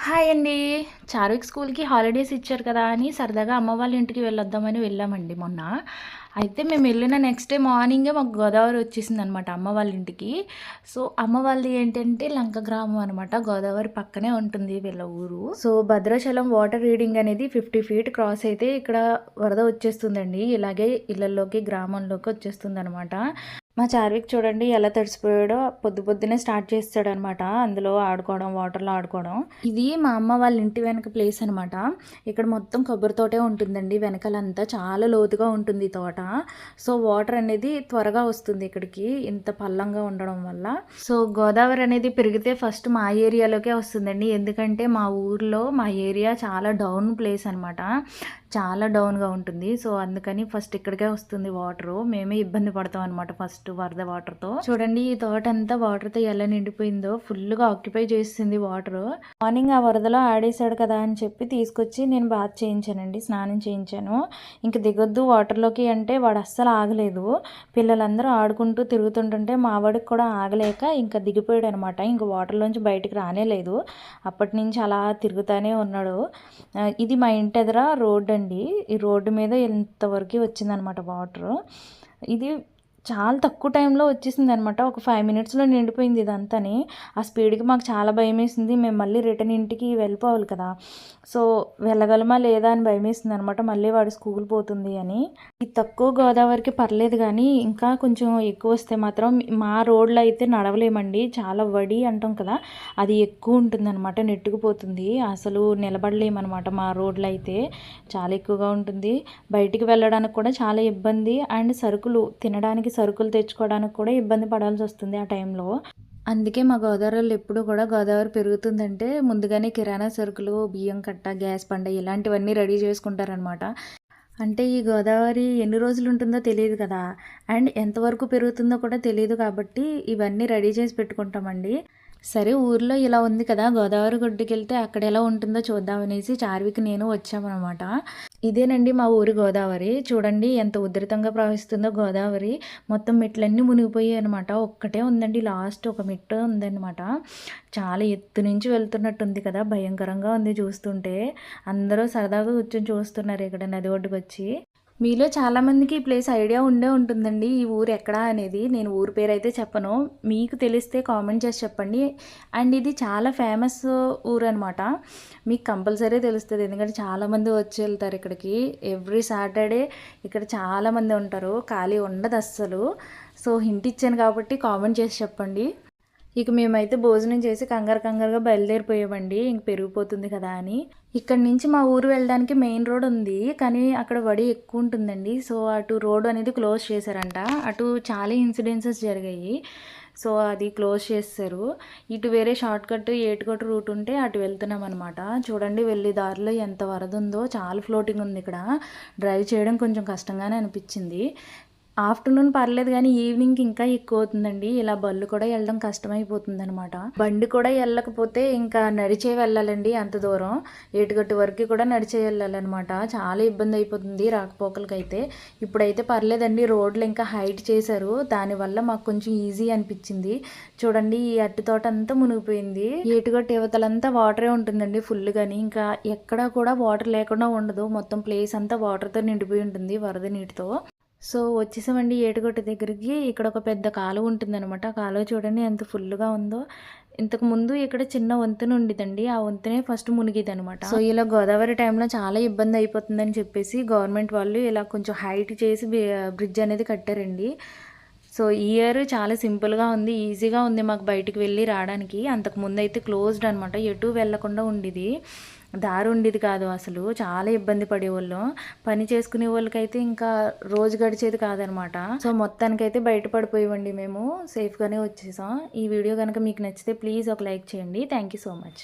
Hi అండి. చార్విక్ స్కూల్‌కి holidays ఇచ్చారు కదా అని సరదాగా అమ్మ వాళ్ళ ఇంటికి వెళ్ళొద్దామని వెళ్ళామండి మొన్న. అయితే మేము వెళ్ళిన నెక్స్ట్ డే మార్నింగే మాకు గోదావరి వచ్చేసిందనమాట అమ్మ వాళ్ళ ఇంటికి. సో, అమ్మ వాళ్ళది ఏంటంటే లంక గ్రామం అనమాట. గోదావరి పక్కనే ఉంటుంది వీళ్ళ ఊరు. సో, భద్రాచలం వాటర్ రీడింగ్ అనేది 50 ఫీట్ క్రాస్ అయితే ఇక్కడ వరద వచ్చేస్తుందండి. ఇలాగే ఇళ్లల్లోకి, గ్రామంలోకి వచ్చేస్తుందనమాట. మా చార్విక్ చూడండి ఎలా తడిసిపోయాడో పొద్దున్నే స్టార్ట్ చేస్తాడనమాట. అందులో ఆడుకోవడం, వాటర్‌లో ఆడుకోవడం. ఇది మా అమ్మ వాళ్ళ ఇంటి వెనక ప్లేస్ అనమాట. ఇక్కడ మొత్తం కొబ్బరి తోటే ఉంటుందండి. వెనకాలంతా చాలా లోతుగా ఉంటుంది ఈ తోట. సో, వాటర్ అనేది త్వరగా వస్తుంది ఇక్కడికి ఇంత పల్లంగా ఉండడం వల్ల. సో, గోదావరి అనేది పెరిగితే ఫస్ట్ మా ఏరియాలోకే వస్తుందండి. ఎందుకంటే మా ఊర్లో మా ఏరియా చాలా డౌన్ ప్లేస్ అనమాట. చాలా డౌన్‌గా ఉంటుంది. సో, అందుకని ఫస్ట్ ఇక్కడికే వస్తుంది వాటరు. మేమే ఇబ్బంది పడతాం అనమాట ఫస్ట్ వరద వాటర్‌తో. చూడండి ఈ తోటంతా వాటర్‌తో ఎలా నిండిపోయిందో ఫుల్‌గా ఆక్యుపై చేసేసింది వాటరు. మార్నింగ్ ఆ వరదలో ఆడేశాడు కదా అని చెప్పి తీసుకొచ్చి నేను బాత్ చేయించానండి. స్నానం చేయించాను. ఇంక దిగొద్దు వాటర్‌లోకి అంటే వాడు అస్సలు ఆగలేదు. పిల్లలందరూ ఆడుకుంటూ తిరుగుతుంటుంటే మా వాడికి కూడా ఆగలేక ఇంకా దిగిపోయాడనమాట. ఇంక వాటర్‌లోంచి బయటికి రానేలేదు. అప్పటినుంచి అలా తిరుగుతానే ఉన్నాడు. ఇది మా ఇంటి ఎదుర రోడ్ అండి. ఈ రోడ్డు మీద ఇంతవరకు వచ్చిందనమాట వాటరు. ఇది చాలా తక్కువ టైంలో వచ్చేసిందనమాట. ఒక 5 మినిట్స్‌లో నిండిపోయింది ఇదంతాని. ఆ స్పీడ్‌కి మాకు చాలా భయమేసింది. మేము మళ్ళీ రిటర్న్ ఇంటికి వెళ్ళిపోవాలి కదా! సో, వెళ్ళగలమా లేదా అని భయమేసిందనమాట. మళ్ళీ వాడు స్కూల్ పోతుంది అని. ఈ తక్కువ గోదావరికి పర్లేదు గానీ, ఇంకా కొంచెం ఎక్కువొస్తే మాత్రం మా రోడ్‌లో అయితే నడవలేమండి. చాలా వడి అంటాం కదా! అది ఎక్కువ ఉంటుందనమాట. నెట్టుకుపోతుంది. అసలు నిలబడలేమనమాట మా రోడ్‌లో అయితే. చాలా ఎక్కువగా ఉంటుంది. బయటికి వెళ్ళడానికి కూడా చాలా ఇబ్బంది. అండ్ తినడానికి సరుకులు తెచ్చుకోవడానికి కూడా ఇబ్బంది పడాల్సొస్తుంది ఆ టైంలో. అందుకే మా గోదావరిలో ఎప్పుడు కూడా గోదావరి పెరుగుతుందంటే ముందుగానే కిరాణా సరుకులు, బియ్యం కట్ట, గ్యాస్ బండ ఇలాంటివన్నీ రెడీ చేసుకుంటారనమాట. అంటే ఈ గోదావరి ఎన్ని రోజులు ఉంటుందో తెలియదు కదా! అండ్ ఎంతవరకు పెరుగుతుందో కూడా తెలీదు కాబట్టి ఇవన్నీ రెడీ చేసి పెట్టుకుంటామండి. సరే ఊర్లో ఇలా ఉంది కదా! గోదావరి గొడ్డుకెళ్తే అక్కడ ఎలా ఉంటుందో చూద్దామనేసి చార్విక్ నేను వచ్చామనమాట. ఇదేనండి మా ఊరి గోదావరి. చూడండి ఎంత ఉధృతంగా ప్రవహిస్తుందో గోదావరి. మొత్తం మెట్లన్నీ మునిగిపోయాయనమాట. ఒక్కటే ఉందండి లాస్ట్ ఒక మెట్టు ఉందనమాట. చాలా ఎత్తు నుంచి వెళ్తున్నట్టుంది కదా! భయంకరంగా ఉంది చూస్తుంటే. అందరూ సరదాగా కూర్చొని చూస్తున్నారు ఇక్కడ నది ఒడ్డుకొచ్చి. మీలో చాలామందికి ఈ ప్లేస్ ఐడియా ఉండే ఉంటుందండి. ఈ ఊరు ఎక్కడా అనేది. నేను ఊరు పేరైతే చెప్పను. మీకు తెలిస్తే కామెంట్ చేసి చెప్పండి. అండ్ ఇది చాలా ఫేమస్ ఊరనమాట. మీకు కంపల్సరీ తెలుస్తది. ఎందుకంటే చాలామంది వచ్చి వెళ్తారు ఇక్కడికి. ఎవ్రీ సాటర్డే ఇక్కడ చాలామంది ఉంటారు. ఖాళీ ఉండదస్సలు. సో, హింట్ ఇచ్చాను కాబట్టి కామెంట్ చేసి చెప్పండి. ఇక మేమైతే భోజనం చేసి కంగారుగా బయలుదేరిపోయామండి. ఇంక పెరిగిపోతుంది కదా అని. ఇక్కడి నుంచి మా ఊరు వెళ్ళడానికి మెయిన్ రోడ్ ఉంది. కానీ అక్కడ వడి ఎక్కువ ఉంటుందండి. సో, అటు రోడ్ అనేది క్లోజ్ చేశారంట. అటు చాలా ఇన్సిడెన్సెస్ జరిగాయి. సో, అది క్లోజ్ చేసేశారు. ఇటు వేరే షార్ట్‌కట్ ఏటుగట్టు రూట్ ఉంటే అటు వెళ్తున్నామనమాట. చూడండి వెళ్ళే దారిలో ఎంత వరద ఉందో. చాలా ఫ్లోటింగ్ ఉంది ఇక్కడ. డ్రైవ్ చేయడం కొంచెం కష్టంగానే అనిపించింది. ఆఫ్టర్‌నూన్ పర్లేదు గానీ, ఈవినింగ్‌కి ఇంకా ఎక్కువవుతుందండి. ఇలా బళ్ళు కూడా యెళ్ళడం కష్టమైపోతుందనమాట. బండి కూడా యెళ్ళకపోతే ఇంకా నడిచే వెళ్ళాలండి అంత దూరం. ఏటిగట్టు వరకు కూడా నడిచే యెళ్ళాలనమాట. చాలా ఇబ్బందయిపోతుంది రాకపోకలకైతే. ఇప్పుడైతే పర్లేదండి. రోడ్లు ఇంకా హైట్ చేశారు. దానివల్ల మాకు కొంచెం ఈజీ అనిపిచ్చింది. చూడండి ఈ అరటి తోటంతా మునిగిపోయింది. ఏటిగట్టు ఇవతలంతా వాటరే ఉంటుందండి ఫుల్లుగాని. ఇంకా ఎక్కడా కూడా వాటర్ లేకుండా ఉండదు. మొత్తం ప్లేస్ అంతా వాటర్‌తో నిండిపోయి ఉంటుంది వరద నీటితో. సో, వచ్చేసామండి ఏటుగట్టు దగ్గరికి. ఇక్కడ ఒక పెద్ద కాలువ ఉంటుందనమాట. ఆ కాలువ చూడండి ఎంత ఫుల్లుగా ఉందో. ఇంతకుముందు ఇక్కడ చిన్న వంతెన ఉండేదండి. ఆ వంతెనే ఫస్ట్ మునిగేదనమాట. సో, ఇలా గోదావరి టైంలో చాలా ఇబ్బంది అయిపోతుందని చెప్పేసి గవర్నమెంట్ వాళ్ళు ఇలా కొంచెం హైట్ చేసి బ్రిడ్జ్ అనేది కట్టారండి. సో, ఈ ఇయర్ చాలా సింపుల్‌గా ఉంది. ఈజీగా ఉంది మాకు బయటికి వెళ్ళి రాడానికి. అంతకుముందయితే క్లోజ్డ్ అనమాట. ఎటూ వెళ్ళకుండా ఉండేది. దారి ఉండేది కాదు అసలు. చాలా ఇబ్బంది పడేవాళ్ళం. పని చేసుకునే వాళ్ళకైతే ఇంకా రోజు గడిచేది కాదనమాట. సో, మొత్తానికైతే బయట పడిపోయామండి మేము. సేఫ్‌గానే వచ్చేసాం. ఈ వీడియో గనక మీకు నచ్చితే ప్లీజ్ ఒక లైక్ చేయండి. Thank you so much.